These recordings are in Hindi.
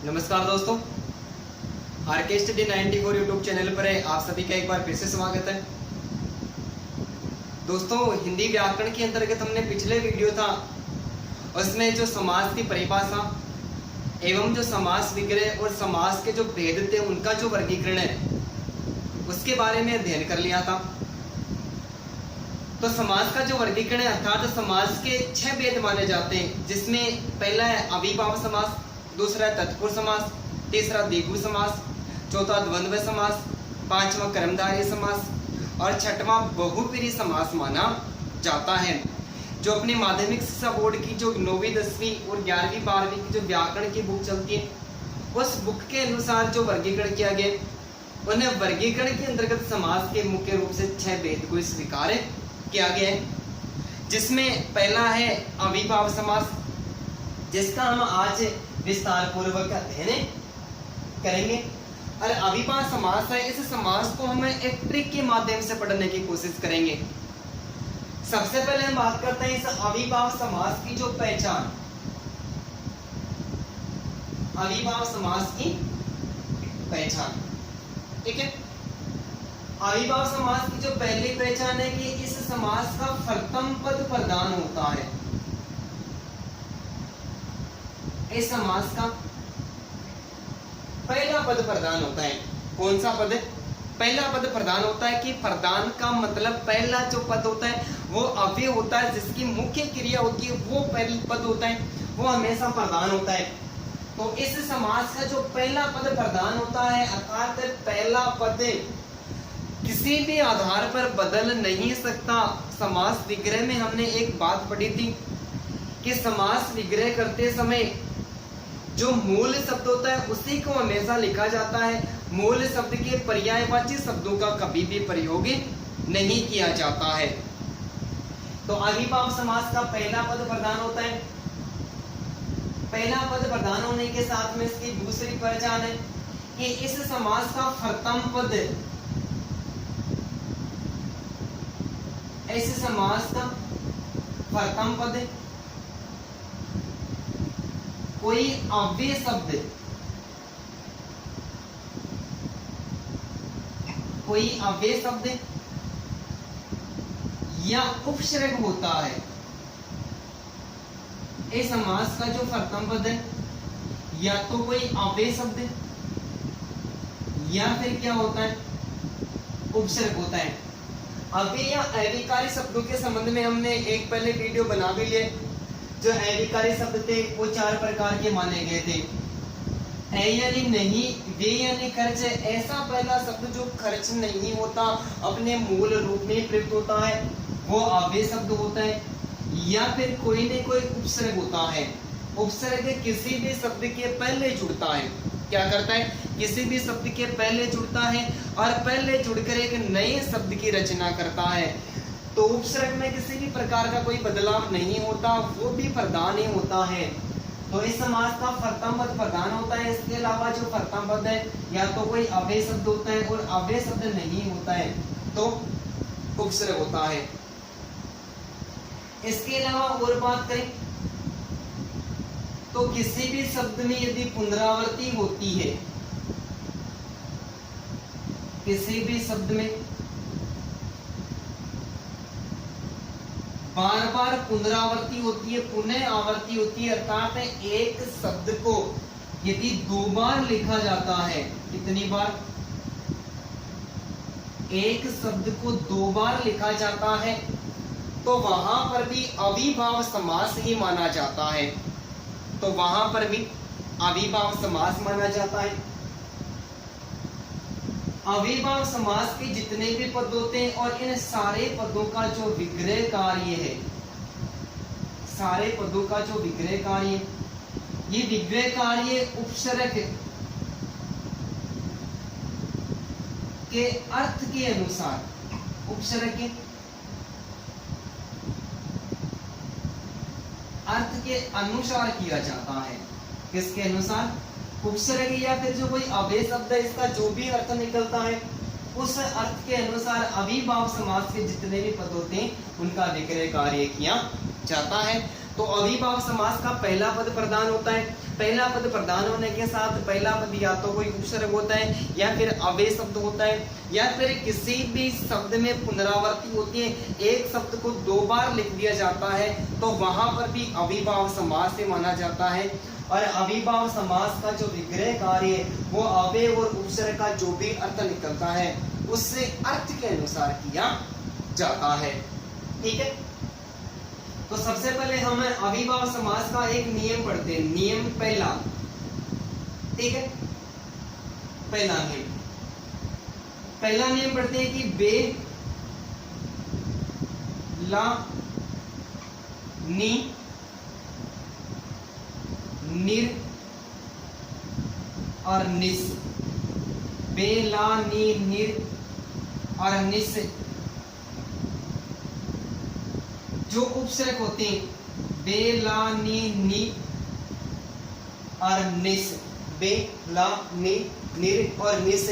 नमस्कार दोस्तों, आरके स्टडी 94 यूट्यूब चैनल पर है आप सभी का एक बार फिर से स्वागत है। दोस्तों, हिंदी व्याकरण के अंतर्गत हमने पिछले वीडियो था उसमें जो समास की परिभाषा एवं जो समास विग्रह और समास के जो भेद थे उनका जो वर्गीकरण है उसके बारे में अध्ययन कर लिया था। तो समास का जो वर्गीकरण है अर्थात समास के 6 भेद माने जाते हैं, जिसमें पहला है अविभाव समास, दूसरा है तत्पुरुष समास, तीसरा द्विगु समास, चौथा द्वंद्व समास, पांचवा कर्मधारय समास और छठवां बहुब्रीहि समास माना जाता है। जो अपनी माध्यमिक शिक्षा बोर्ड की जो 9वीं 10वीं और 11वीं 12वीं की जो व्याकरण की बुक चलती है उस बुक के अनुसार जो वर्गीकरण किया गया उन्हें वर्गीकरण के अंतर्गत समास के मुख्य रूप से 6 भेद को स्वीकार किया गया है, जिसमें पहला है अविभाव समास, जिसका हम आज विस्तार पूर्वक अध्ययन करेंगे। और अविभाव समास है, इस समास को हम एक ट्रिक के माध्यम से पढ़ने की कोशिश करेंगे। सबसे पहले हम बात करते हैं इस अविभाव समास की जो पहचान, अविभाव समास की पहचान। ठीक है, अविभाव समास की जो पहली पहचान है कि इस समास का प्रथम पद प्रधान होता है। इस समास का पहला पद प्रधान होता है। कौन सा पद? पहला पद प्रधान होता है कि प्रधान का मतलब पहला जो पद होता है वो अव्यय होता है, जिसकी मुख्य क्रिया होती है वो पहला पद होता है, वो हमेशा प्रधान होता है। तो इस समास का जो पहला पद प्रधान होता है अर्थात पहला पद किसी भी आधार पर बदल नहीं सकता। समास विग्रह में हमने एक बात पढ़ी थी कि समास विग्रह करते समय जो मूल शब्द होता है उसी को हमेशा लिखा जाता है। मूल शब्द के पर्यायवाची शब्दों का कभी भी प्रयोग नहीं किया जाता है। तो अविभाव समास का पहला पद प्रधान होता है। पहला पद प्रधान होने के साथ में इसकी दूसरी पहचान है कि इस समास का प्रथम पद, इस समास का प्रथम पद कोई अव्यय शब्द, कोई अव्यय शब्द या उपसर्ग होता है। इस समास का जो प्रथम पद है या तो कोई अव्यय शब्द या फिर क्या होता है, उपसर्ग होता है। अव्यय या अविकारी शब्दों के संबंध में हमने एक पहले वीडियो बना भी लिए। जो अविकारी शब्द थे वो 4 प्रकार के माने गए थे। ए यानी नहीं, वे यानी खर्च, ऐसा पहला शब्द जो खर्च नहीं होता, अपने मूल रूप में प्रयुक्त होता है, वो अव्यय शब्द होता है। या फिर कोई न कोई उपसर्ग होता है। उपसर्ग किसी भी शब्द के पहले जुड़ता है। क्या करता है? किसी भी शब्द के पहले जुड़ता है और पहले जुड़कर एक नए शब्द की रचना करता है। तो उपसर्ग में किसी भी प्रकार का कोई बदलाव नहीं होता, वो भी प्रधान ही होता है। तो इस समास का प्रथम पद प्रधान होता है। इसके अलावा जो प्रथम पद है या तो कोई अव्यय शब्द होता है और अव्यय शब्द नहीं होता है तो उपसर्ग होता है। इसके अलावा और बात करें तो किसी भी शब्द में यदि पुनरावृत्ति होती है, किसी भी शब्द में बार बार पुनरावृत्ति होती है, पुनः आवृत्ति होती है, अर्थात एक शब्द को यदि 2 बार लिखा जाता है, कितनी बार? एक शब्द को 2 बार लिखा जाता है तो वहां पर भी अविभाव समास ही माना जाता है। तो वहां पर भी अविभाव समास माना जाता है। अविभाव समास के जितने भी पद होते हैं और इन सारे पदों का जो विग्रह कार्य है, सारे पदों का जो विग्रह कार्य, ये विग्रह कार्य उपसर्ग के अर्थ के अनुसार, उपसर्ग के अर्थ के अनुसार किया जाता है। किसके अनुसार? उपसर्ग या फिर जो कोई अव्यय शब्द है इसका जो भी अर्थ निकलता है उस अर्थ के अनुसार अविभाव समास के जितने भी पद होते हैं उनका विग्रह कार्य किया जाता है। तो अविभाव समास का पहला पद प्रधान होता है। पहला पद प्रधान होने के साथ पहला पद या तो कोई उपसर्ग होता है या फिर अव्यय शब्द होता है या फिर किसी भी शब्द में पुनरावृत्ति होती है, एक शब्द को 2 बार लिख दिया जाता है तो वहां पर भी अविभाव समास से माना जाता है। और अविभाव समास का जो विग्रह कार्य है वो अव्यय और उपसर्ग का जो भी अर्थ निकलता है उससे अर्थ के अनुसार किया जाता है। ठीक है, तो सबसे पहले हम अविभाव समास का एक नियम पढ़ते हैं। नियम पहला, ठीक है, पहला नियम पढ़ते हैं कि बे ला नी निर और निस। बे ला नी निर और निस जो उपसर्ग होते हैं बे ला नी नी और निस, बे ला नी निर और निस,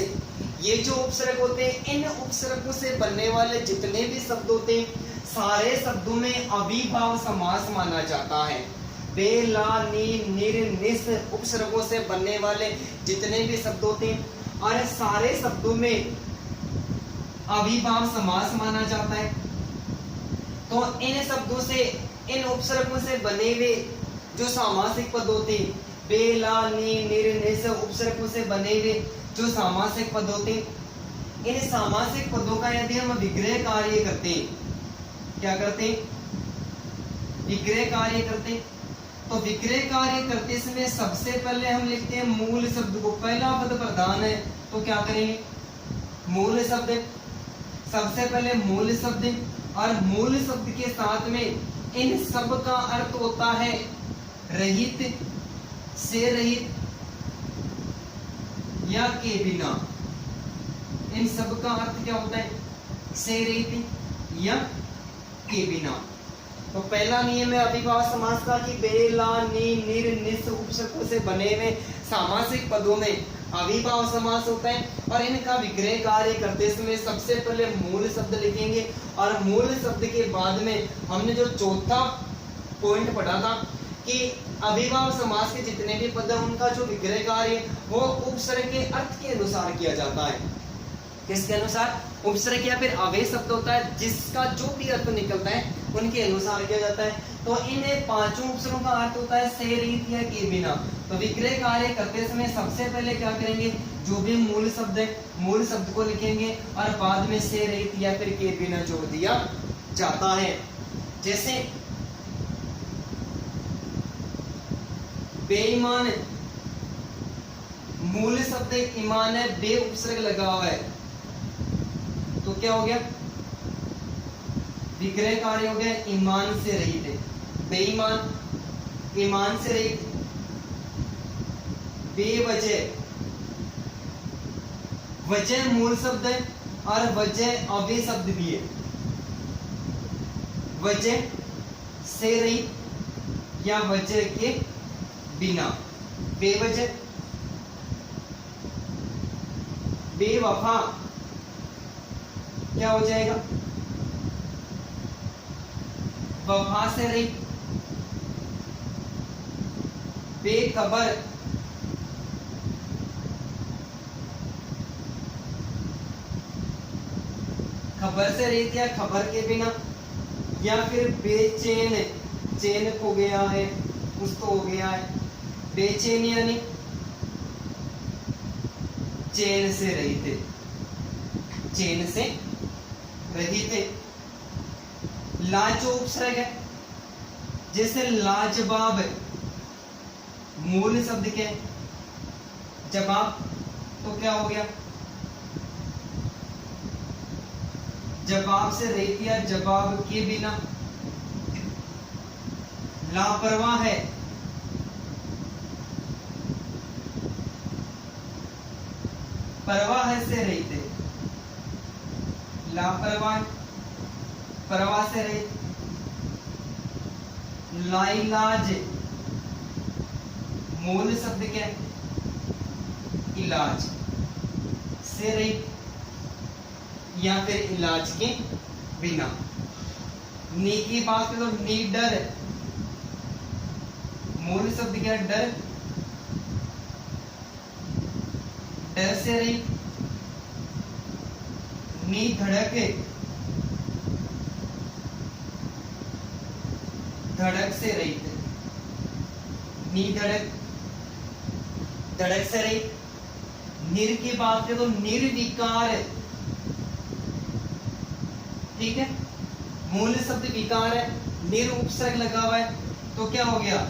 ये जो उपसर्ग होते हैं इन उपसर्गों से बनने वाले जितने भी शब्द होते हैं सारे शब्दों में अविभाव समास माना जाता है। बे ला नी निर निस उपसर्गों से बनने वाले जितने भी शब्द होते हैं और सारे शब्दों में अविभाव समास माना जाता है। तो इन शब्दों से, इन उपसर्गों से बने हुए जो सामासिक पद होते हैं, बे ला नी निर निस उपसर्गों से बने हुए जो सामासिक पद होते हैं, इन सामासिक पदों का यदि हम विग्रह कार्य करते हैं, क्या करते हैं? विग्रह कार्य करते हैं। तो विग्रह कार्य करते समय सबसे पहले हम लिखते हैं मूल शब्द को। पहला पद प्रधान है तो क्या करेंगे? मूल शब्द। सबसे पहले मूल शब्द, और मूल शब्द के साथ में इन सब का अर्थ होता है रहित, से रहित या के बिना। इन सब का अर्थ क्या होता है? से रहित या के बिना। तो पहला नियम है अविभाव समास का कि बे ला नी निर निस उपसर्गों से बने हुए सामासिक पदों में अविभाव समास होता है। और इनका विग्रह कार्य करते समय सबसे पहले मूल शब्द लिखेंगे और मूल शब्द के बाद में हमने जो चौथा पॉइंट पढ़ा था कि अविभाव समास के जितने भी पद हैं उनका जो विग्रह कार्य वो उपसर्ग के अर्थ के अनुसार किया जाता है। किसके अनुसार? उपसर्ग या फिर अव्यय शब्द होता है जिसका जो भी अर्थ निकलता है उनके अनुसार किया जाता है। तो इन पांचों उपसर्गों का अर्थ होता है से रहित या के बिना। तो विग्रह कार्य करते समय सबसे पहले क्या करेंगे? जो भी मूल शब्द है मूल शब्द को लिखेंगे और बाद में से रहित या फिर के बिना जोड़ दिया जाता है। जैसे बेईमान, मूल शब्द ईमान है, बे उपसर्ग लगा हुआ है तो क्या हो गया? विग्रह कार्य हो गया ईमान से रहित है। बेईमान, ईमान से रहित। बेवजह, वजह मूल शब्द है और वजह अव्यय शब्द भी है। वजह से रहित या वजह के बिना। बेवजह। बेवफा क्या हो जाएगा? वफा से रहित। बेखबर, खबर से रहित या खबर के बिना। या फिर बेचैन, चैन खो गया है, कुछ तो हो गया है। बेचैन यानी चैन से रहित है, चैन से रहित है। लाज उपसर्ग है, जैसे लाजवाब मूल शब्द के जवाब तो क्या हो गया? जवाब से रहित या जवाब के बिना। लापरवाह है, परवाह से रहित है। लापरवाह, परवाह से रहित। लाइलाज, मूल शब्द क्या है? इलाज से रहित या फिर इलाज के बिना। नी की बात करो, निडर, मूल शब्द क्या है? डर, डर से रहित। निधड़क, धड़क से रहित। निधड़क, धड़क से रहित। निर की बात करें तो निर्विकार, ठीक है, मूल शब्द विकार है, निर उपसर्ग लगा हुआ है तो क्या हो गया?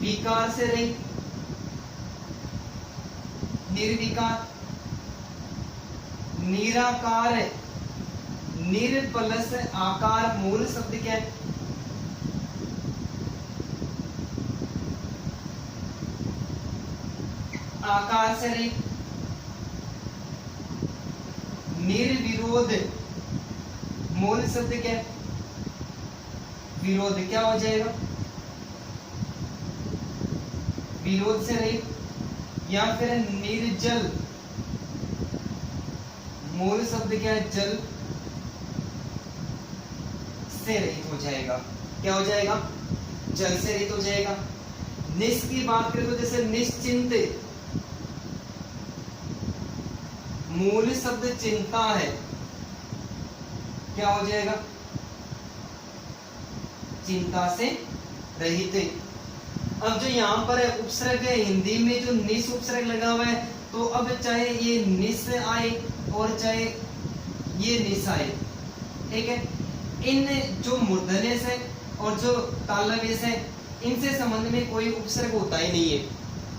विकार से रहित, निर्विकार। निराकार, निर प्लस आकार, मूल शब्द क्या है? आकार से रहित। निर्विरोध, मूल शब्द क्या है? विरोध, क्या हो जाएगा? विरोध से रहित। या फिर निर्जल, मूल शब्द क्या है? जल से रहित हो जाएगा। क्या हो जाएगा? जल से रहित हो जाएगा। निस की बात करें तो जैसे निश्चिंत, मूल शब्द चिंता है, क्या हो जाएगा? चिंता से रहित। अब जो यहाँ पर उपसर्ग है, हिंदी में जो निस उपसर्ग लगा हुआ है, तो अब चाहे ये निस आए और चाहे ये निस आए, ठीक है, इन जो मूर्धन्यस है और जो तालव्यस है, इनसे संबंध में कोई उपसर्ग होता ही नहीं है।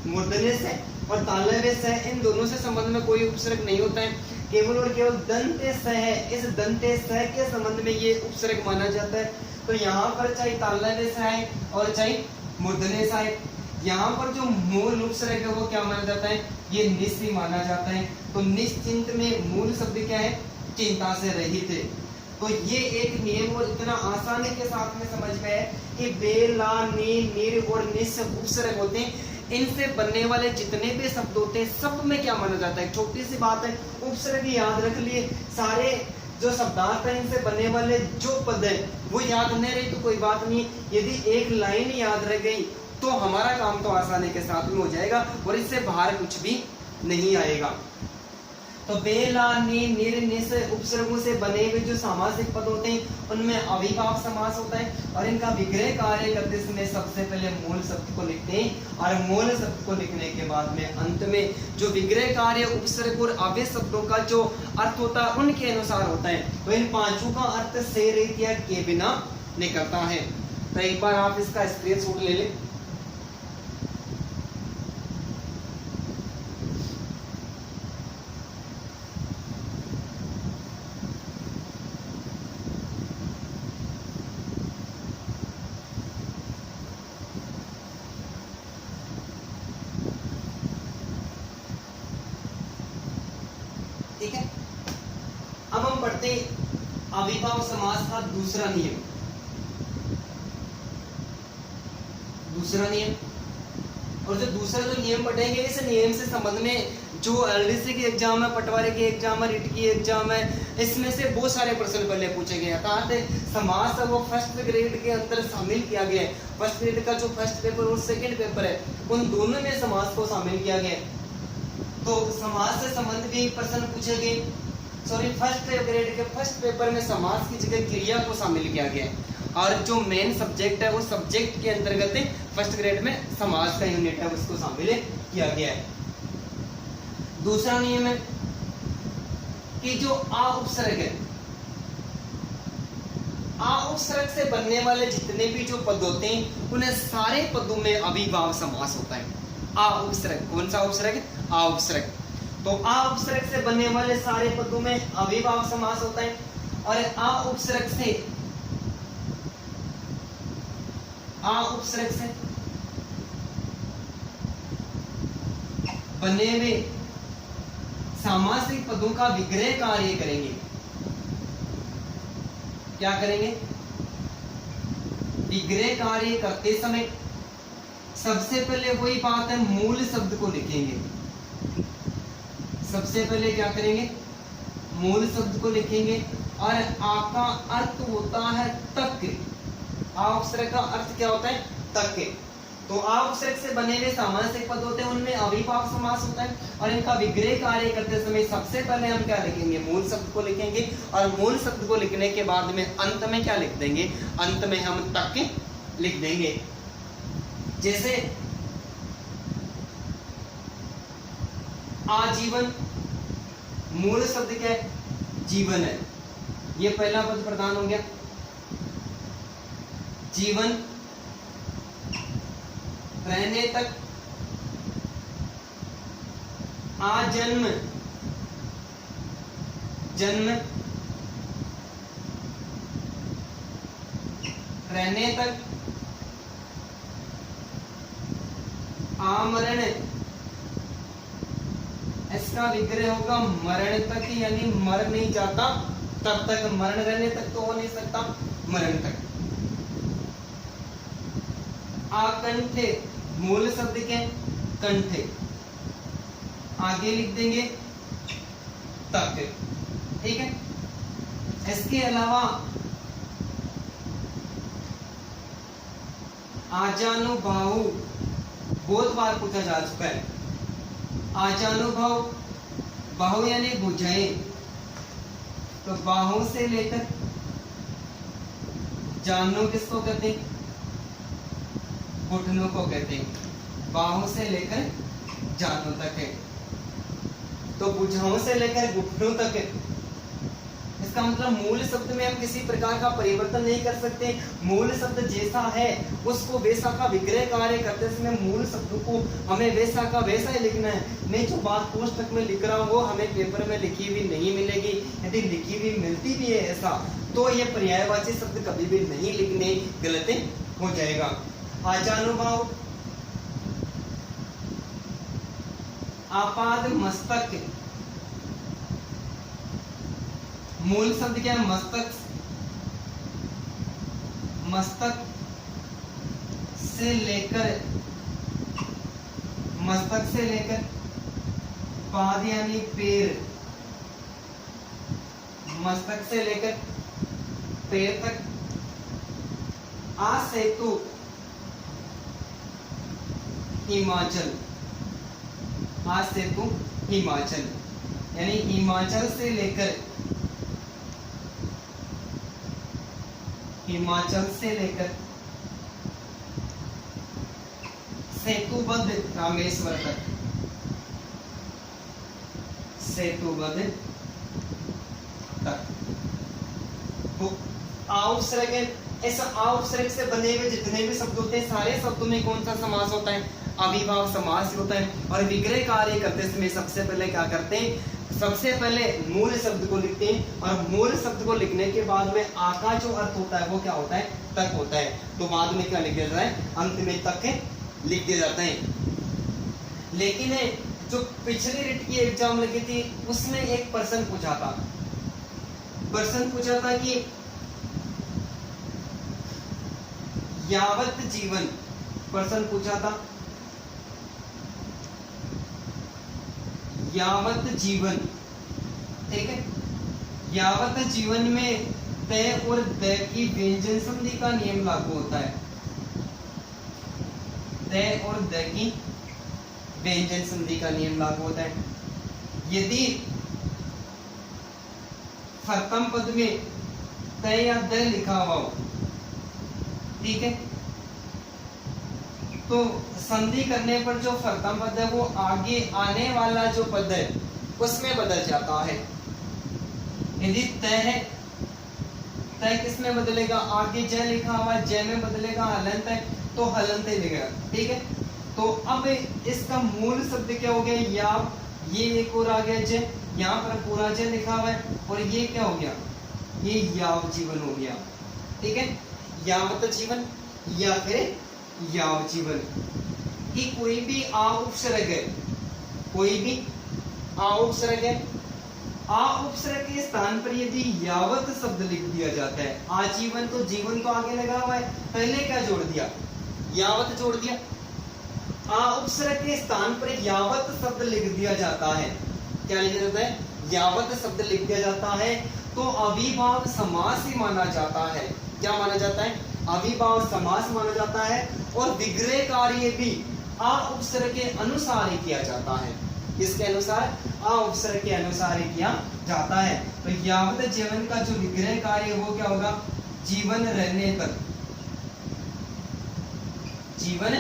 मूर्धन्यस है और तालव्यस है, इन दोनों से संबंध में कोई उपसर्ग नहीं होता है। केवल और केवल दंते स है, इस दंते स के संबंध में ये उपसर्ग माना जाता है। तो यहाँ पर चाहे तालव्यस आए और चाहे मूर्धन्यस आए, यहाँ पर जो मूल उपसर्ग है वो क्या माना जाता है? ये निस ही माना जाता है। तो निश्चिंत में मूल शब्द क्या है? चिंता से रहित है। तो ये एक नियम और इतना आसानी के साथ में समझ में है कि बे, ला, नी, निर और निस उपसर्ग होते हैं। इनसे बनने वाले जितने भी शब्द होते हैं सब में क्या माना जाता है? छोटी सी बात है, उपसर्ग याद रख लिए, सारे जो शब्दार्थ है इनसे बनने वाले जो पद है वो याद नहीं रही तो कोई बात नहीं। यदि एक लाइन याद रह गई तो हमारा काम तो आसानी के साथ में हो जाएगा और इससे बाहर कुछ भी नहीं आएगा। तो बे, ला, नी, निर, निस उपसर्गों से बने हुए जो सामासिक पद होते हैं उनमें अविभाव समास होता है और इनका विग्रह कार्य करते समय सबसे पहले मूल शब्द को लिखते हैं और मूल शब्द को लिखने के बाद में अंत में जो विग्रह कार्य उपसर्ग और अव्यय शब्दों का जो अर्थ होता है उनके अनुसार होता है। तो इन पांचों का अर्थ से रहित या के बिना निकलता है। तो एक बार आप इसका स्क्रीनशॉट ले लें। ठीक है, अब हम पढ़ते हैं अविभाव समास का दूसरा नियम। दूसरा नियम और जो दूसरा जो नियम पढ़ेंगे इस नियम से संबंध में जो एलडीसी की एग्जाम है, पटवारी की एग्जाम है, रिट की एग्जाम है, इसमें से बहुत सारे प्रश्न पहले पूछे गए। अर्थात समास है वो फर्स्ट ग्रेड के अंदर शामिल किया गया है। फर्स्ट ग्रेड का जो फर्स्ट पेपर और सेकंड पेपर है उन दोनों में समास को शामिल किया गया है। तो समास से संबंध भी प्रश्न पूछे गए। फर्स्ट ग्रेड के फर्स्ट पेपर में समास की जगह क्रिया को शामिल किया गया है और जो मेन सब्जेक्ट है उस सब्जेक्ट के अंतर्गत फर्स्ट ग्रेड में समास का यूनिट है उसको शामिल किया गया है। दूसरा नियम है कि जो आ उपसर्ग है, आ उपसर्ग से बनने वाले जितने भी जो पद होते हैं उन्हें सारे पदों में अविभाव समास होता है। आ उपसर्ग, कौन सा उपसर्ग? आ उपसर्ग। तो आ उपसर्ग से बनने वाले सारे पदों में अविभाव समास होता है और आ उपसर्ग से बने हुए सामासिक पदों का विग्रह कार्य करेंगे। क्या करेंगे? विग्रह कार्य करते समय सबसे पहले वही बात है, मूल शब्द को लिखेंगे। सबसे पहले क्या करेंगे? मूल शब्द को लिखेंगे और आ का अर्थ होता है तक। आ उपसर्ग का अर्थ क्या होता है? तक के। तो आ उपसर्ग से बने हुए सामासिक पद होते हैं, उनमें अविभाव समास होता है और इनका विग्रह कार्य करते समय सबसे पहले हम क्या लिखेंगे? मूल शब्द को लिखेंगे और मूल शब्द को लिखने के बाद में अंत में क्या लिख देंगे? अंत में हम तक के लिख देंगे। जैसे आजीवन, मूल शब्द क्या है? जीवन है, ये पहला पद प्रधान हो गया। जीवन, रहने तक, आजन्म, जन्म, रहने तक, आमरण, इसका विग्रह होगा मरण तक, यानी मर नहीं जाता तब तक, मरण रहने तक तो हो नहीं सकता, मरण तक। आकंठे, मूल शब्द के कंठे, आगे लिख देंगे तक, ठीक है। इसके अलावा आजानुबाहु बहुत बार पूछा जा चुका है। आजानुभाव, बाहु यानी भुजाएं, तो बाहु से लेकर जानु किसको कहते हैं? घुटनों को कहते हैं। बाहु से लेकर जानु तक है, तो भुजाओं से लेकर घुटनों तक है। इसका मतलब मूल शब्द में हम किसी प्रकार का परिवर्तन नहीं कर सकते। मूल शब्द जैसा है उसको वैसा का विग्रह कार्य करते समय मूल शब्द को हमें वैसा का वैसा ही लिखना है। मैं जो बात कोष्ठक में लिख रहा हूँ वो हमें पेपर में लिखी हुई नहीं मिलेगी। यदि लिखी हुई मिलती भी है ऐसा, तो ये पर्यायवाची शब्द कभी भी नहीं लिखने, गलती हो जाएगा। आजानुभाव, आपाद मस्तक, मूल शब्द क्या है? मस्तक, मस्तक से लेकर, मस्तक से लेकर पाद यानी पैर, मस्तक से लेकर पैर तक। आ सेतु, हिमाचल, आ सेतु हिमाचल, यानी हिमाचल से लेकर, हिमाचल से लेकर सेतुबद्ध रामेश्वर तक, सेतुबद्ध तक। तो आउपसर्ग है, ऐसा आउपसर्ग से बने हुए जितने भी शब्द होते हैं सारे शब्दों में कौन सा समास होता है? अविभाव समास होता है। और विग्रह कार्य करते समय सबसे पहले क्या करते हैं? सबसे पहले मूल शब्द को लिखते हैं और मूल शब्द को लिखने के बाद में आ का जो अर्थ होता है वो क्या होता है? तक होता है। तो बाद में क्या लिख दिया जाता है? अंत में तक लिख दिया जाता है। लेकिन जो पिछली रिट की एग्जाम लगी थी उसमें एक प्रश्न पूछा था, कि यावत जीवन, प्रश्न पूछा था यावत जीवन, ठीक है। यावत जीवन में तय और द की व्यंजन संधि का नियम लागू होता है। तय और द की व्यंजन संधि का नियम लागू होता है। यदि प्रथम पद में तय या द लिखा हुआ हो, ठीक है, तो संधि करने पर जो प्रथम पद है वो आगे आने वाला जो पद है उसमें बदल जाता है। यदि तय है, तय किसमें बदलेगा? आगे ज लिखा हुआ, ज में बदलेगा हलंत है तो हलंत ही लिखेगा, ठीक है। तो अब इसका मूल शब्द क्या हो गया? या, ये एक और आ गया ज, यहाँ पर पूरा ज लिखा हुआ है और ये क्या हो गया? ये याव जीवन हो गया, ठीक है। यावत जीवन या फिर याव जीवन। कि कोई भी आ उपसर्ग है, कोई भी आ उपसर्ग है, आ उपसर्ग के स्थान पर यदि यावत शब्द लिख दिया जाता है, आजीवन तो जीवन तो आगे लगा हुआ है, पहले क्या जोड़ दिया? यावत जोड़ दिया। आ उपसर्ग के स्थान पर यावत शब्द लिख दिया जाता है, क्या लिखा जाता है? यावत शब्द लिख दिया जाता है, तो अविभाव समास ही माना जाता है। क्या माना जाता है? अविभाव समास माना जाता है। और विग्रह कार्य भी आ उपसर्ग के अनुसार ही किया जाता है। किसके अनुसार? आ उपसर्ग के अनुसार ही किया जाता है। तो यावत जीवन का जो विग्रह कार्य वो क्या होगा? जीवन रहने तक, जीवन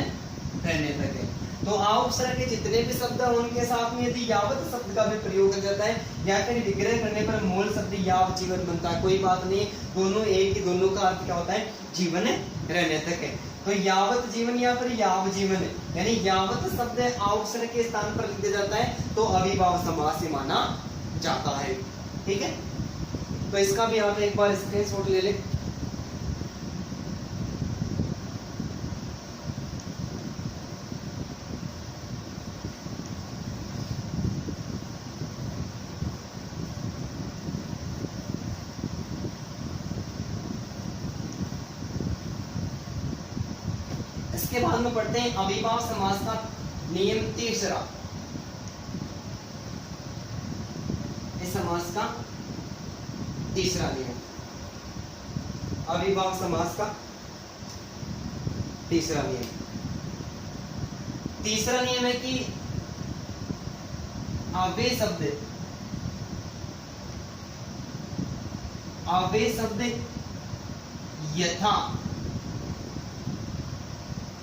रहने तक है। तो आ उपसर्ग के जितने भी शब्द हैं उनके साथ में यदि यावत शब्द का भी प्रयोग कर जाता है या फिर विग्रह करने पर मूल शब्द यावत जीवन बनता है, कोई बात नहीं, दोनों एक ही, दोनों का अर्थ क्या होता है? जीवन रहने तक है। तो यावत जीवन या फिर याव जीवन, यानी यावत शब्द आ उपसर्ग के स्थान पर लिख दिया जाता है तो अविभाव समास से माना जाता है। ठीक है, तो इसका भी आप एक बार स्क्रीनशॉट ले लें। इसके बाद में पढ़ते हैं अविभाव समास का नियम तीसरा। इस समास का तीसरा नियम, अविभाव समास का तीसरा नियम। तीसरा नियम है कि अव्यय शब्द, अव्यय शब्द यथा,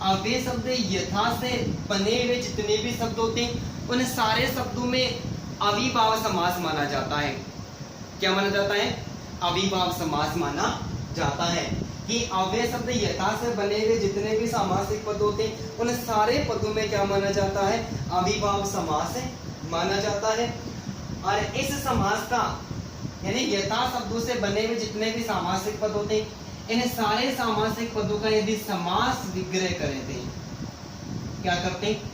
अव्यय शब्द यथा से बने हुए जितने भी शब्द होते हैं उन सारे शब्दों में अविभाव समास माना जाता है। क्या माना जाता है? अविभाव समास माना जाता है कि अव्यय शब्द यथा से बने हुए जितने भी सामासिक पद होते हैं उन सारे पदों में क्या माना जाता है? अविभाव समास माना जाता है। और इस समास का यानी यथा शब्दों से बने हुए जितने भी सामासिक पद होते हैं इन सारे सामासिक पदों का यदि समास विग्रह करें थे, क्या करते हैं?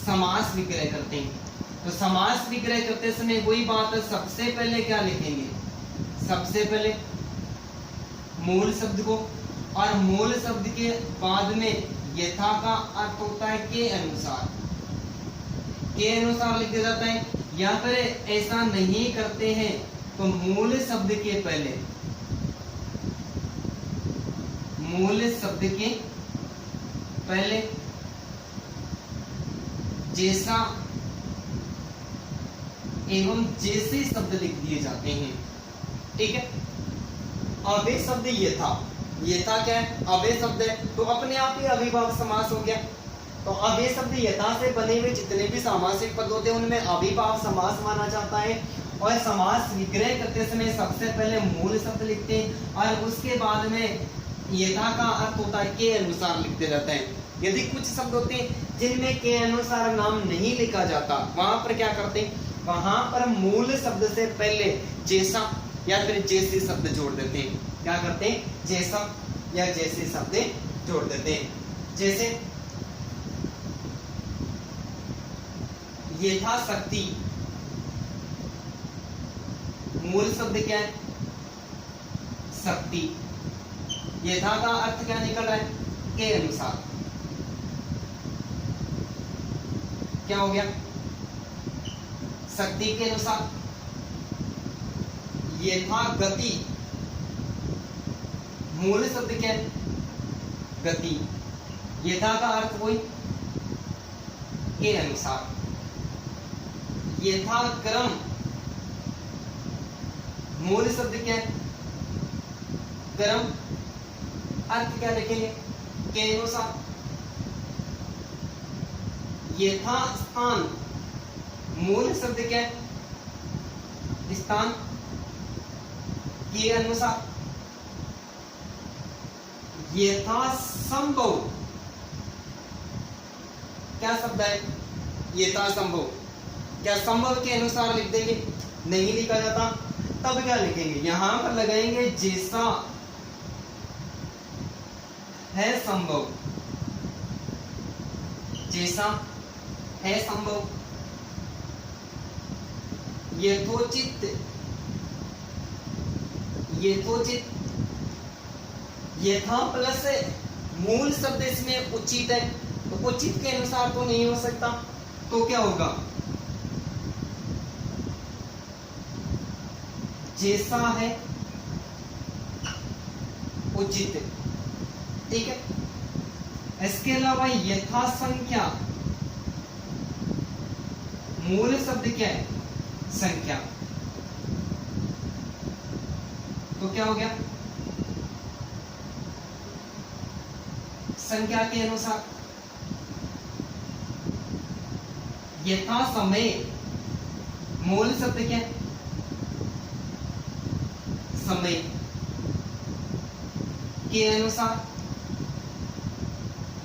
समास विग्रह करते हैं। तो समास विग्रह करते समय वही बात है, सबसे पहले क्या लिखेंगे? सबसे पहले मूल शब्द को, और मूल शब्द के बाद में यथा का अर्थ होता है के अनुसार, के अनुसार लिख दिया जाता है। या फिर ऐसा नहीं करते हैं तो मूल शब्द के पहले, मूल शब्द के पहले जैसा एवं जैसे शब्द लिख दिए जाते हैं। ठीक है, अव्यय शब्द यथा, यथा क्या है? अव्यय शब्द है तो अपने आप ही अविभाव समास हो गया। तो अव्यय शब्द यथा से बने हुए जितने भी सामासिक पद होते हैं उनमें अविभाव समास माना जाता है। और समास विग्रह करते समय सबसे पहले मूल शब्द लिखते हैं और उसके बाद में यथा का अर्थ होता है के अनुसार लिखते जाता है। यदि कुछ शब्द होते हैं जिनमें के अनुसार नाम नहीं लिखा जाता, वहां पर क्या करते हैं? वहां पर मूल शब्द से पहले जैसा या फिर जैसे शब्द जोड़ देते हैं। क्या करते हैं? जैसा या जैसे शब्द जोड़ देते हैं। जैसे यथाशक्ति, मूल शब्द क्या है? शक्ति। यथा का अर्थ क्या निकल रहा है? के अनुसार। क्या हो गया? शक्ति के अनुसार। यथा गति, मूल शब्द क्या है? गति। यथा का अर्थ वही के अनुसार। यथा क्रम, मूल शब्द क्या है? क्रम। अर्थ क्या लिखेंगे? के अनुसार। यथा स्थान, मूल शब्द क्या है? स्थान। के अनुसार। यथा संभव, क्या शब्द है? यथा संभव। क्या संभव के अनुसार लिख देंगे? नहीं लिखा जाता, तब क्या लिखेंगे? यहां पर लगाएंगे जैसा है संभव, जैसा है संभव। यथोचित, यथोचित। यथा प्लस मूल शब्द इसमें उचित है तो उचित के अनुसार तो नहीं हो सकता, तो क्या होगा? जैसा है उचित, ठीक है। इसके अलावा यथा संख्या, मूल शब्द क्या है? संख्या। तो क्या हो गया? संख्या के अनुसार। यथा समय, मूल शब्द क्या है? समय के अनुसार।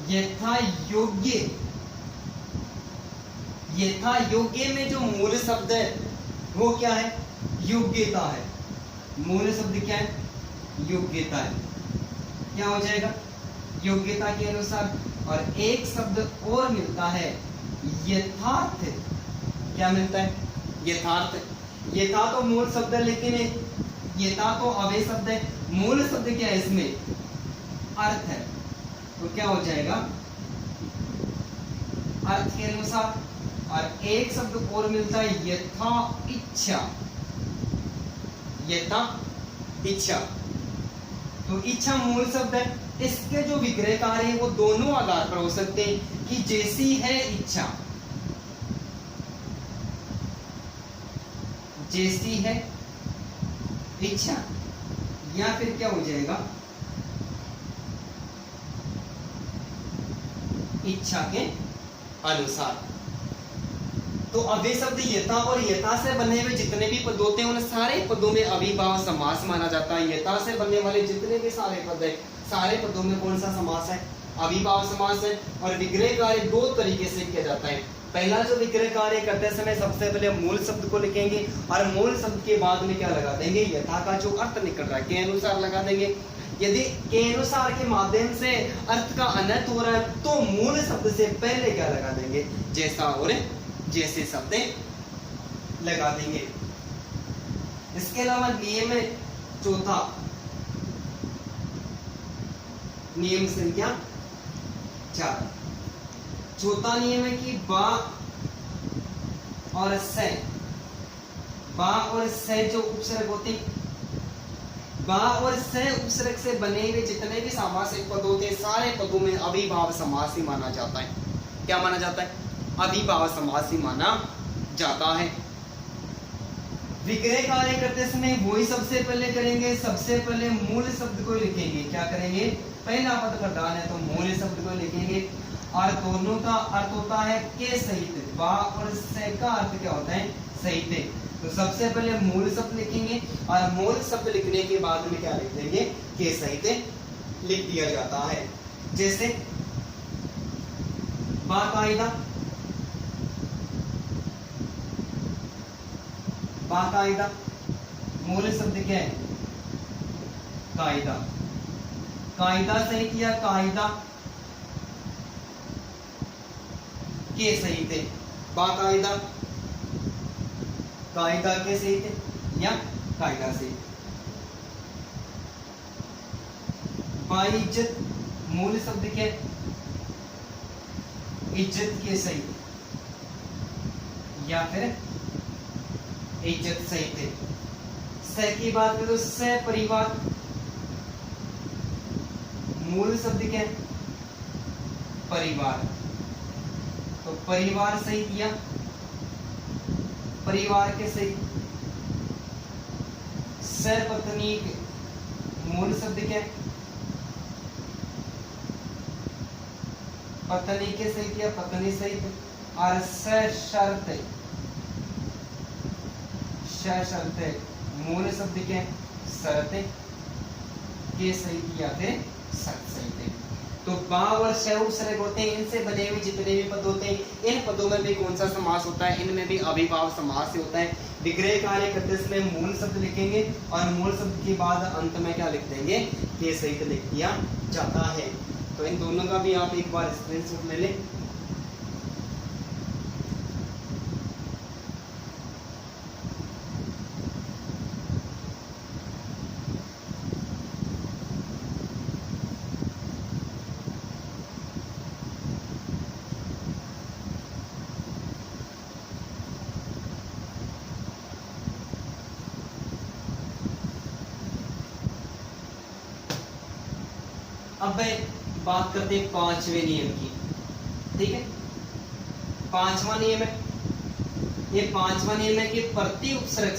यथा योग्य, यथा योग्य में जो मूल शब्द है वो क्या है? योग्यता है। मूल शब्द क्या है? योग्यता है। क्या हो जाएगा? योग्यता के अनुसार। और एक शब्द और मिलता है, यथार्थ। क्या मिलता है? यथार्थ। यथा तो मूल शब्द है, लेकिन यथा तो अव्यय शब्द है। मूल शब्द क्या है इसमें? अर्थ है। तो क्या हो जाएगा? अर्थ के अनुसार। और एक शब्द और मिलता है, यथा इच्छा। यथा इच्छा, तो इच्छा मूल शब्द है। इसके जो विग्रह कार्य है वो दोनों आधार पर हो सकते हैं कि जैसी है इच्छा, जैसी है इच्छा, या फिर क्या हो जाएगा? इच्छा के अनुसार। तो अव्यय शब्द यथा और यथा से बने हुए जितने भी पद होते हैं उन सारे पदों में अविभाव समास माना जाता है। यथा से बनने वाले जितने भी सारे पद है, सारे पदों में कौन सा समास है? अविभाव समास है। और विग्रह कार्य दो तरीके से किया जाता है। पहला जो विग्रह कार्य करते समय सबसे पहले मूल शब्द को लिखेंगे और मूल शब्द के बाद में क्या लगा देंगे? यथा का जो अर्थ निकल रहा है के अनुसार लगा देंगे। यदि के अनुसार के माध्यम से अर्थ का अनर्थ हो रहा है तो मूल शब्द से पहले क्या लगा देंगे? जैसा और जैसे शब्द लगा देंगे। इसके अलावा नियम चौथा, नियम संख्या 4। चौथा नियम है कि बा और से, बा और से जो उपसर्ग होते, बा और से उपसर्ग से बने हुए जितने भी सामासिक पद होते हैं सारे पदों में अविभाव समास ही माना जाता है। क्या माना जाता है? अविभाव समास ही माना जाता है। विग्रह कार्य करते समय वही सबसे पहले करेंगे, सबसे पहले मूल शब्द को लिखेंगे। क्या करेंगे? पहला पद प्रधान है तो मूल शब्द को लिखेंगे। और दोनों का अर्थ होता है के सहित। बा और से का अर्थ क्या होता है? सहित। तो सबसे पहले मूल शब्द लिखेंगे और मूल शब्द लिखने के बाद में क्या लिख देंगे? के सहित लिख दिया जाता है। जैसे बाकायदा, बाकायदा मूल शब्द क्या है? कायदा। कायदा सहित या कायदा के सहित है। बाकायदा, कायदा के सहित या कायदा से। बाइज्जत मूल शब्द क्या है? इज्जत के सहित या फिर इज्जत सहित है। से की बात करें तो से परिवार, मूल शब्द क्या है? परिवार। तो परिवार सहित या परिवार के सहित। सपत्नीक मूल शब्द क्या है? पत्नी के सहित या पत्नी सहित। और सशर्त, सशर्त मूल शब्द क्या है? शर्त के सहित या फिर शर्त सहित। तो बा और से उपसर्ग होते हैं, इनसे बने हुए जितने भी पद होते हैं इन पदों में भी कौन सा समास होता है? इनमें भी अविभाव समास ही होता है। विग्रह कार्य करते समय मूल शब्द लिखेंगे और मूल शब्द के बाद अंत में क्या लिख देंगे? के सहित लिख दिया जाता है। तो इन दोनों का भी आप एक बार स्क्रीनशॉट ले लें। अब बात करते हैं पांचवें नियम की। ठीक है, पांचवा नियम है, ये पांचवा नियम है कि प्रति उपसर्ग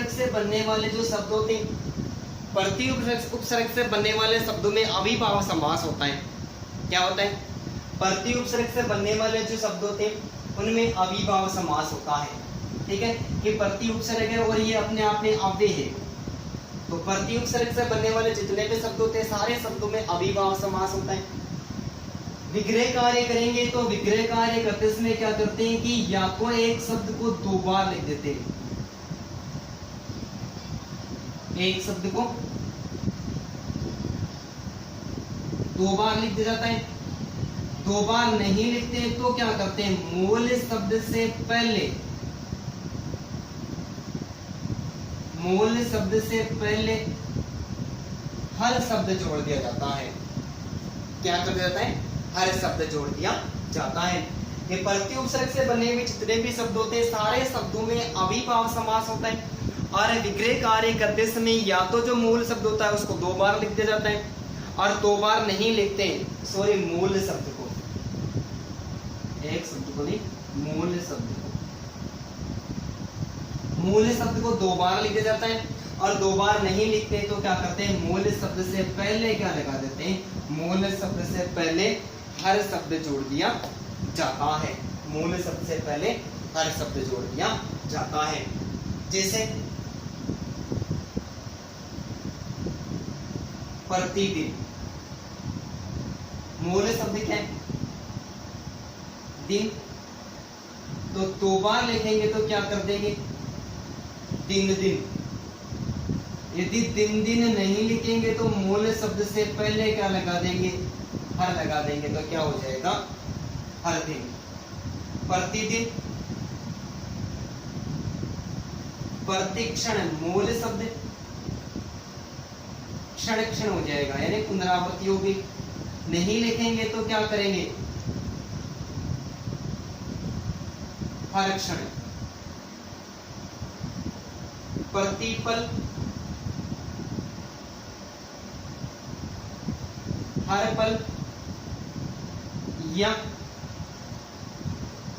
से बनने वाले जो शब्द होते हैं, प्रति उपसर्ग से बनने वाले शब्दों में अविभाव समास होता है। क्या होता है? प्रति उपसर्ग से बनने वाले जो शब्द होते हैं उनमें अविभाव समास होता है। ठीक है, कि प्रति उपसर्ग है और ये अपने आप में अव्यय है, तो प्रति उपसर्ग से बनने वाले जितने भी शब्द होते हैं सारे शब्दों में अविभाव समास होता है। विग्रह कार्य करेंगे तो विग्रह कार्य करते समय क्या करते हैं कि या तो एक शब्द को दो बार लिख देते हैं, एक शब्द को दो बार लिख दिया जाता है। दो बार नहीं लिखते तो क्या करते हैं, मूल शब्द से पहले हर शब्द जोड़ दिया जाता है। क्या कर दिया जाता है? हर शब्द जोड़ दिया जाता है। ये प्रति उपसर्ग से बने हुए जितने भी शब्द होते हैं सारे शब्दों में अविभाव समास होता है। और विग्रह कार्य करते समय या तो जो मूल शब्द होता है उसको दो बार लिख दिया जाता है, और दो बार नहीं लिखते हैं, सॉरी मूल शब्द को, एक शब्द को नहीं, मूल शब्द को दो बार लिख दिया जाता है। और दो बार नहीं लिखते तो क्या करते हैं, मूल शब्द से पहले क्या लगा देते हैं, मूल शब्द से पहले हर शब्द जोड़ दिया जाता है। मूल शब्द से पहले हर शब्द जोड़ दिया जाता है। जैसे प्रतिदिन, मूल शब्द क्या है, दिन, तो दो बार लिखेंगे तो क्या कर देंगे, दिन दिन। यदि दिन दिन नहीं लिखेंगे तो मूल शब्द से पहले क्या लगा देंगे, हर लगा देंगे, तो क्या हो जाएगा, हर दिन। प्रतिदिन, प्रतिक्षण, मूल शब्द क्षण क्षण हो जाएगा, यानी पुनरावृत्ति होगी। नहीं लिखेंगे तो क्या करेंगे, हर क्षण। प्रतिपल, हर पल, या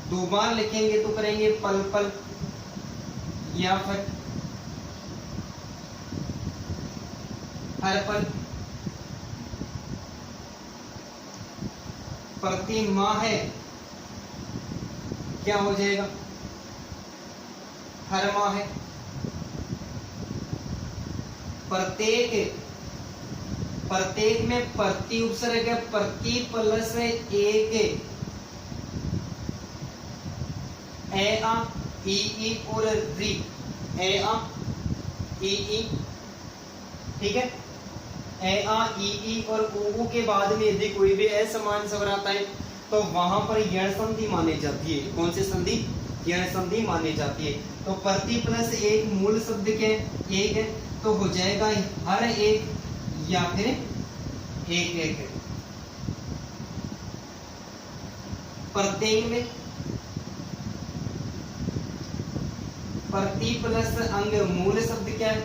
दो बार लिखेंगे तो करेंगे पल पल, या फिर हर पल। प्रति माह है, क्या हो जाएगा, हर माह है। प्रत्येक में प्रति उपसर्ग है, प्रति प्लस एक ए आ ई और री, ए आ ई, ठीक है। ए आ ई और ऊ के बाद में यदि कोई भी असमान स्वर आता है तो वहां पर यण संधि मानी जाती है। कौन सी संधि, यण संधि मानी जाती है। तो प्रति प्लस एक मूल शब्द के एक है तो हो जाएगा हर एक या फिर एक एक है। प्रत्येक में प्रति प्लस अंग, मूल शब्द क्या है,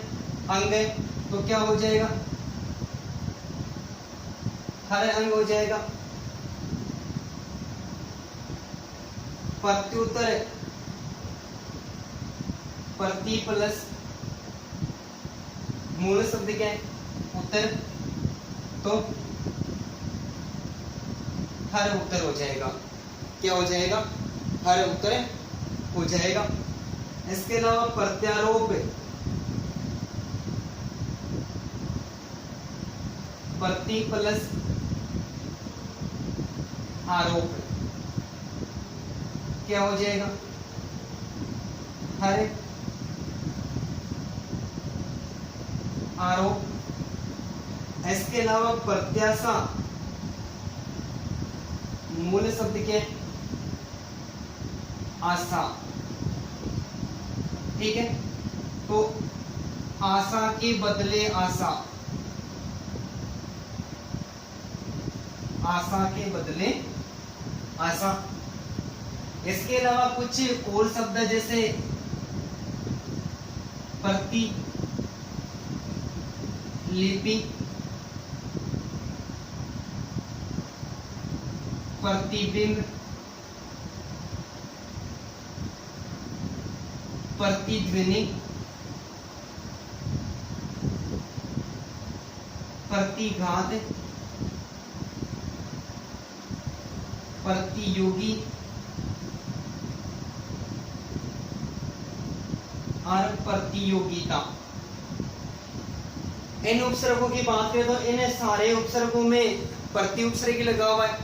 अंग है, तो क्या हो जाएगा, हर अंग हो जाएगा। प्रत्युत्तर, प्रति प्लस मूल शब्द क्या है, उत्तर, तो हर उत्तर हो जाएगा। क्या हो जाएगा, हर उत्तर हो जाएगा। इसके अलावा प्रत्यारोप, प्रति प्लस आरोप, क्या हो जाएगा, हर आरोप। इसके अलावा प्रत्याशा, मूल शब्द के आशा, ठीक है। तो आशा के बदले आशा, आशा के बदले आशा। इसके अलावा कुछ और शब्द जैसे प्रतिलिपि, प्रतिबिंब, प्रतिध्वनि, प्रतिघात, प्रतियोगी और प्रतियोगिता। इन उपसर्गों की बात करें तो इन सारे उपसर्गों में प्रति उपसर्ग लगा हुआ है,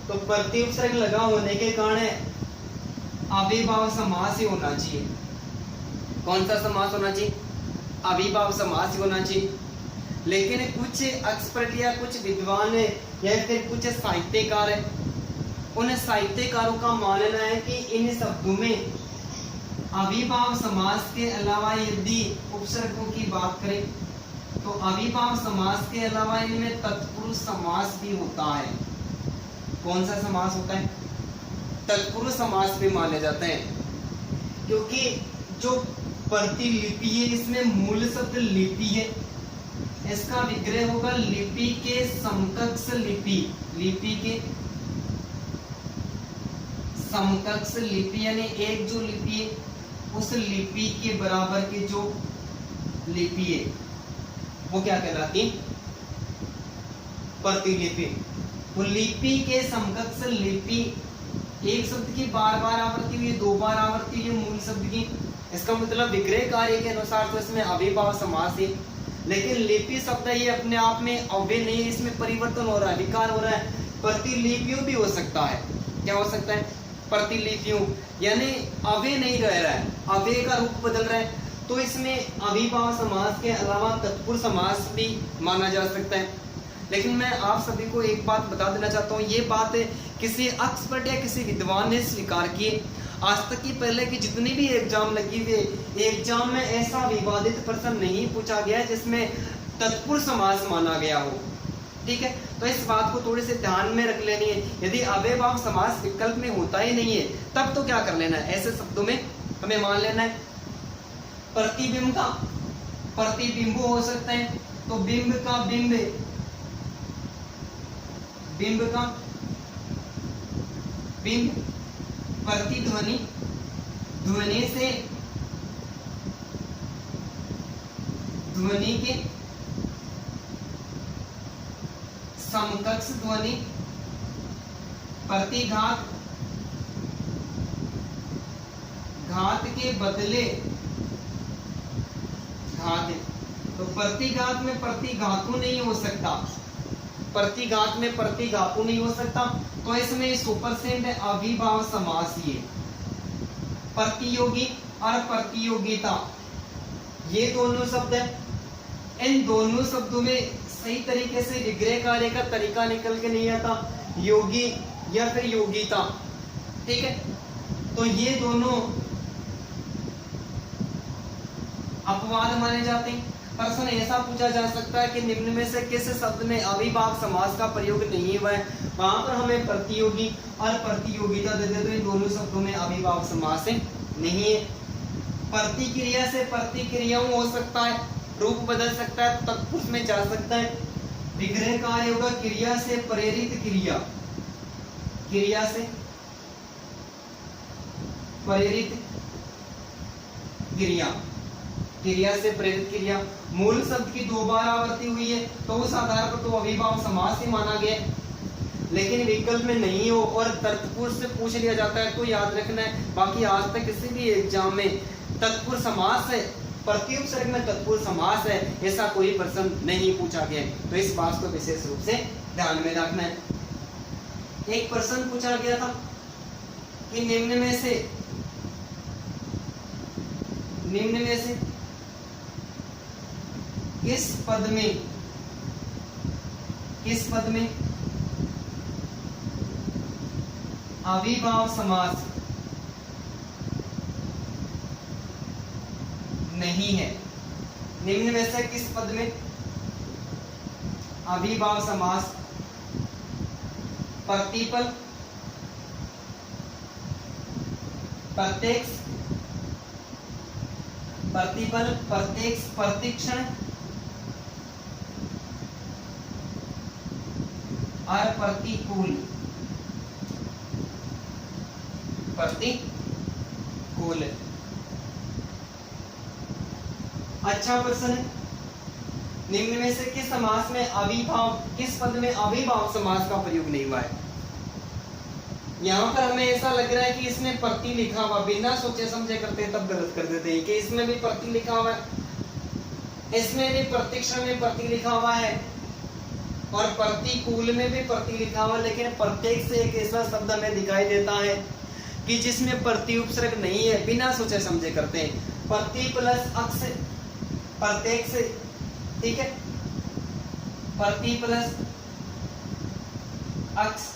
तो प्रति उपसर्ग लगा होने के कारण अविभाव समास ही होना चाहिए। कौन सा समास होना चाहिए? अविभाव समास ही होना चाहिए। लेकिन कुछ एक्सपर्ट या कुछ विद्वान है या फिर कुछ साहित्यकार है, उन साहित्यकारों का मानना है कि इन शब्दों में अविभाव समास के अलावा यदि उपसर्गों की बात करें तो अविभाव समास के अलावा इनमें तत्पुरुष समास भी होता है। कौन सा समास होता है? तत्पुरुष समास भी माने जाते हैं, क्योंकि जो प्रतिलिपि है इसमें मूल शब्द लिपि है, इसका विग्रह होगा लिपि के समकक्ष लिपि, लिपि के समकक्ष लिपि यानी एक जो लिपि है उस लिपि के बराबर की जो लिपि है वो क्या कहलाती? प्रतिलिपि। वो लिपि के समकक्ष लिपि एक शब्द की बार बार आवृत्ति हुई, दो बार आवृत्ति हुई मूल शब्द की, इसका मतलब विग्रह कार्य के अनुसार तो इसमें अविभाव समास है। लेकिन लिपि शब्द ये अपने आप में अव्यय नहीं है, इसमें परिवर्तन हो रहा है, विकार हो रहा है। प्रतिलिपियों भी हो सकता है। क्या हो सकता है? प्रतिलिपियों यानी अव्यय नहीं रह रहा है, अव्यय का रूप बदल रहा है, तो इसमें अविभाव समास के अलावा तत्पुरुष समास भी माना जा सकता है। लेकिन मैं आप सभी को एक बात बता देना चाहता हूँ, ये बात किसी एक्सपर्ट या किसी विद्वान ने स्वीकार की। आज तक की पहले की जितनी भी एग्जाम लगी हुई एग्जाम में ऐसा विवादित प्रश्न नहीं पूछा गया जिसमें तत्पुरुष समास माना गया हो। ठीक है, तो इस बात को थोड़ी से ध्यान में रख लेनी है। यदि अव्ययभाव समास विकल्प में होता ही नहीं है तब तो क्या कर लेना है, ऐसे शब्दों में हमें मान लेना है। प्रतिबिंब का प्रतिबिंब हो सकता है, तो बिंब का बिंब, बिंब का बिंब, प्रतिध्वनि, ध्वनि से ध्वनि के समकक्ष ध्वनि, प्रतिघात, घात के बदले घात, तो प्रतिघात में प्रतिघातु नहीं हो सकता, प्रतिघात में प्रतिघातु नहीं हो सकता, तो इसमें सुपरसेंट अविभाव समास ये। प्रतियोगी और प्रतियोगिता ये दोनों शब्द है। इन दोनों शब्दों में सही तरीके से विग्रह कार्य का तरीका निकल के नहीं आता, योगी या फिर योगिता। ठीक है, तो ये दोनों अपवाद माने जाते हैं। प्रश्न ऐसा पूछा जा सकता है कि निम्न में से किस शब्द में अविभाव समास का प्रयोग नहीं हुआ है, वहां पर हमें प्रतियोगी और प्रतियोगिता दे दे, तो इन दोनों शब्दों में अविभाव समास नहीं है। प्रतिक्रिया से प्रतिक्रियाओं हो सकता है, रूप बदल सकता है, तत्पुरुष में जा सकता है। विग्रह कार्य होगा क्रिया से प्रेरित क्रिया, क्रिया से प्रेरित क्रिया, क्रिया से प्रेरित क्रिया। मूल शब्द की दो बार आवृत्ति हुई है तो उस आधार पर तो अविभाव समास ही माना गया, लेकिन विकल्प में नहीं हो और तत्पुरुष से पूछ लिया जाता है तो याद रखना है। बाकी आज तक किसी भी एग्जाम में तत्पुरुष समास है, प्रत्युपसर्ग में तत्पुरुष समास है, ऐसा कोई प्रश्न नहीं पूछा गया, तो इस बात को विशेष रूप से ध्यान में रखना है। एक प्रश्न पूछा गया था कि निम्न में से किस पद में अविभाव समास नहीं है। निम्न में से किस पद में अविभाव समास प्रतिपल, प्रत्यक्ष, प्रतिपल, प्रत्यक्ष, प्रतिक्षण और प्रतिकूल, प्रतिकूल। अच्छा प्रश्न है, निम्न में से किस समास में अविभाव, किस पद में अविभाव समास का प्रयोग नहीं हुआ है? यहाँ पर हमें ऐसा लग रहा है कि इसमें प्रति लिखा हुआ, बिना सोचे समझे करते तब गलत कर देते हैं कि इसमें भी प्रति लिखा हुआ है, इसमें भी प्रतिक्षण में प्रति लिखा हुआ है और प्रतिकूल में भी प्रति लिखा हुआ है, लेकिन प्रत्येक से एक ऐसा शब्द हमें दिखाई देता है कि जिसमें प्रति उपसर्ग नहीं है, बिना सोचे समझे करते हैं। प्रति प्लस अक्ष, प्रत्येक से, ठीक है, प्रति प्लस अक्ष,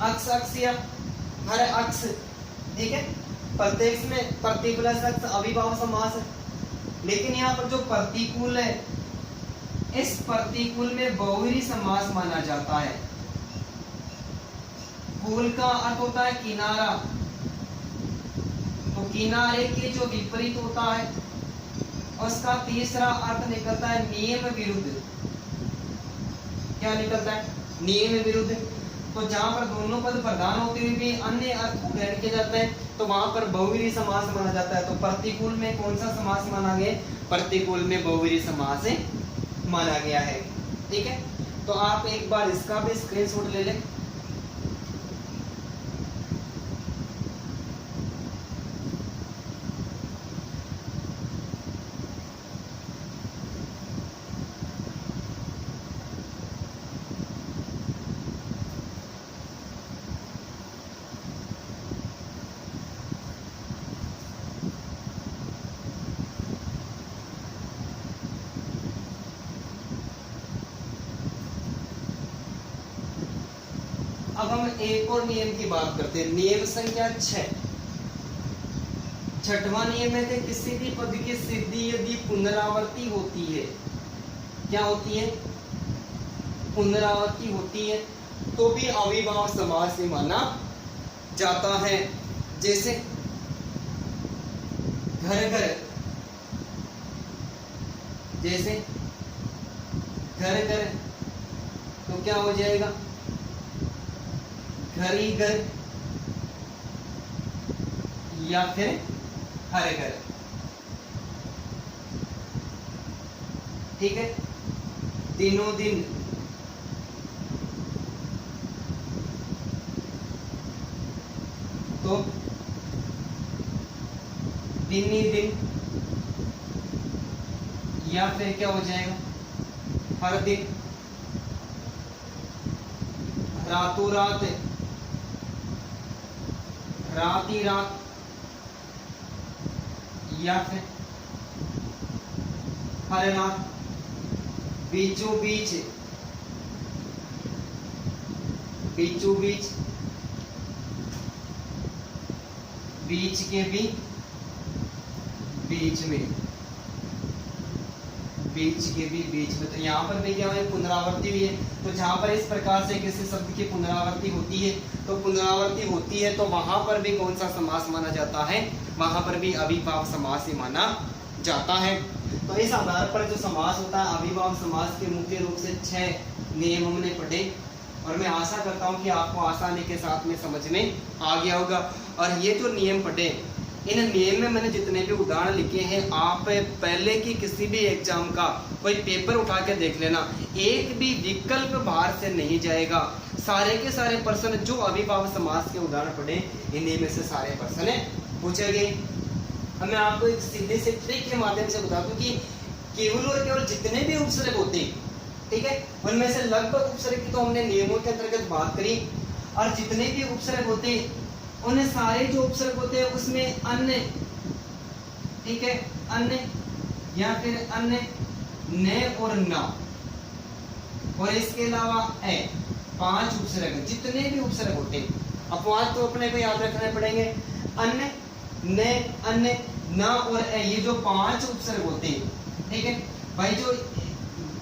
अक्ष अक्ष या हर अक्ष, ठीक है, प्रत्येक में प्रति प्लस अक्ष अविभाव समास है। लेकिन यहाँ पर जो प्रतिकूल है, इस प्रतिकूल में बहुव्रीहि समास माना जाता है। कूल का अर्थ होता है किनारा, तो किनारे के जो विपरीत होता है उसका तीसरा अर्थ निकलता है नियम विरुद्ध। क्या निकलता है? नियम विरुद्ध। तो जहां पर दोनों पद प्रधान होते हुए भी अन्य अर्थ को ग्रहण किया जाता है तो वहां पर बहुव्रीहि समास माना जाता है। तो प्रतिकूल में कौन सा समास माना गया? प्रतिकूल में बहुव्रीहि समास माना गया है। ठीक है, तो आप एक बार इसका भी स्क्रीनशॉट ले लें। अब हम एक और नियम की बात करते हैं, नियम संख्या 6। छठवां नियम है कि किसी भी पद की सिद्धि यदि पुनरावृत्ति होती है, क्या होती है? पुनरावृत्ति होती है तो भी अविभाव समास ही माना जाता है। जैसे घर घर, जैसे घर घर तो क्या हो जाएगा? घर ही घर या फिर हर घर। ठीक है, दिनों दिन, तो दिन ही दिन या फिर क्या हो जाएगा? हर दिन, रातों रात, रात ही रात या फिर हर रात, बीचों बीच, बीचों बीच, बीच के भी बीच में, बीच के भी बीच में। तो यहाँ पर भी क्या है? पुनरावृत्ति हुई है। तो जहाँ पर इस प्रकार से किसी शब्द की पुनरावृत्ति होती है, तो पुनरावृत्ति होती है तो वहां पर भी कौन सा समास माना जाता है? वहां पर भी अविभाव समास ही माना जाता है। तो इस आधार पर जो समास होता है अविभाव समास के मुख्य रूप से 6 नियम हमने पढ़े और मैं आशा करता हूँ कि आपको आसानी के साथ में समझ में आ गया होगा। और ये जो नियम पढ़े, इन नियम में मैंने जितने भी उदाहरण लिखे हैं, आप पहले की किसी भी एग्जाम का कोई पेपर उठा के देख लेना, एक भी विकल्प बाहर से नहीं जाएगा। सारे के सारे प्रश्न जो अविभाव समास के उदाहरण पढ़े, इन्हीं में से सारे प्रश्न पूछे गए। अब मैं आपको एक सीधे से ट्रिक के माध्यम से बता दूं कि केवल और केवल जितने भी उपसर्ग होते हैं, ठीक है, उनमें से लगभग उपसर्ग की तो हमने नियमों के अंतर्गत बात करी, और जितने भी उपसर्ग होते हैं उन्हें सारे जो उपसर्ग होते हैं उसमें अन्य, ठीक है, अन्य या फिर अन्य, ने और ना, और इसके अलावा ए, 5 उपसर्ग, जितने भी उपसर्ग होते हैं। अपवाद तो अपने को याद रखने पड़ेंगे। अन्य, ने, अन्य, ना और ए, ये जो 5 उपसर्ग होते हैं, ठीक है भाई, जो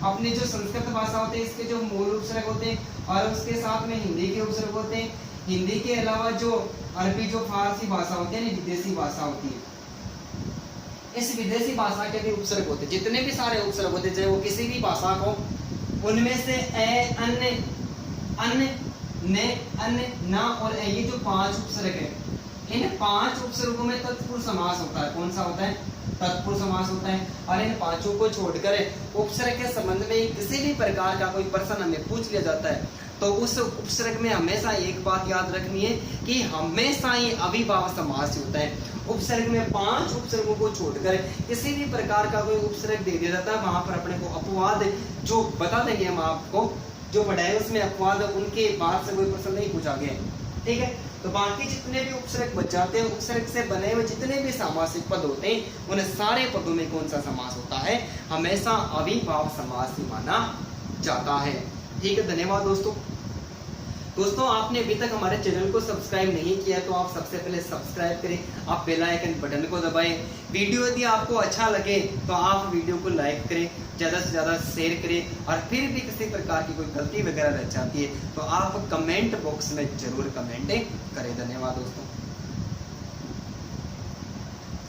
अपनी जो संस्कृत भाषा होते हैं इसके जो मूल उपसर्ग होते हैं और उसके साथ में हिंदी के उपसर्ग होते हैं। हिंदी के अलावा जो अरबी, जो फारसी भाषा होती है ना, विदेशी भाषा होती है, इस विदेशी भाषा के भी उपसर्ग होते, जितने भी सारे उपसर्ग होते, चाहे वो किसी भी भाषा को, उनमें से ए, अन्य, अन्य, ने, अन्य, ना और ए, ये जो 5 उपसर्ग है, इन 5 उपसर्गों में तत्पुरुष समास होता है। कौन सा होता है? तत्पुरुष समास होता है। और इन 5 को छोड़कर उपसर्ग के संबंध में किसी भी प्रकार का कोई प्रश्न हमें पूछ लिया जाता है, तो उस उपसर्ग में हमेशा एक बात याद रखनी है कि हमेशा ही अविभाव समास होता है। उपसर्ग में 5 उपसर्गों को छोड़कर किसी भी प्रकार का कोई उपसर्ग दे दिया जाता है, वहां पर अपने को अपवाद जो बता देंगे हम आपको, जो पढ़ाए उसमें अपवाद उनके बाद से कोई प्रश्न नहीं पूछा गया। ठीक है, तो बाकी जितने भी उपसर्ग बच जाते हैं, उपसर्ग से बने हुए जितने भी सामासिक पद होते हैं, उन सारे पदों में कौन सा समास होता है? हमेशा अविभाव समास ही माना जाता है। ठीक है, धन्यवाद दोस्तों। दोस्तों, आपने अभी तक हमारे चैनल को सब्सक्राइब नहीं किया तो आप सबसे पहले सब्सक्राइब करें, आप बेल आइकन बटन को दबाएं। वीडियो यदि आपको अच्छा लगे तो आप वीडियो को लाइक करें, ज़्यादा से ज़्यादा शेयर करें, और फिर भी किसी प्रकार की कोई गलती वगैरह रह जाती है तो आप कमेंट बॉक्स में जरूर कमेंट करें। धन्यवाद दोस्तों।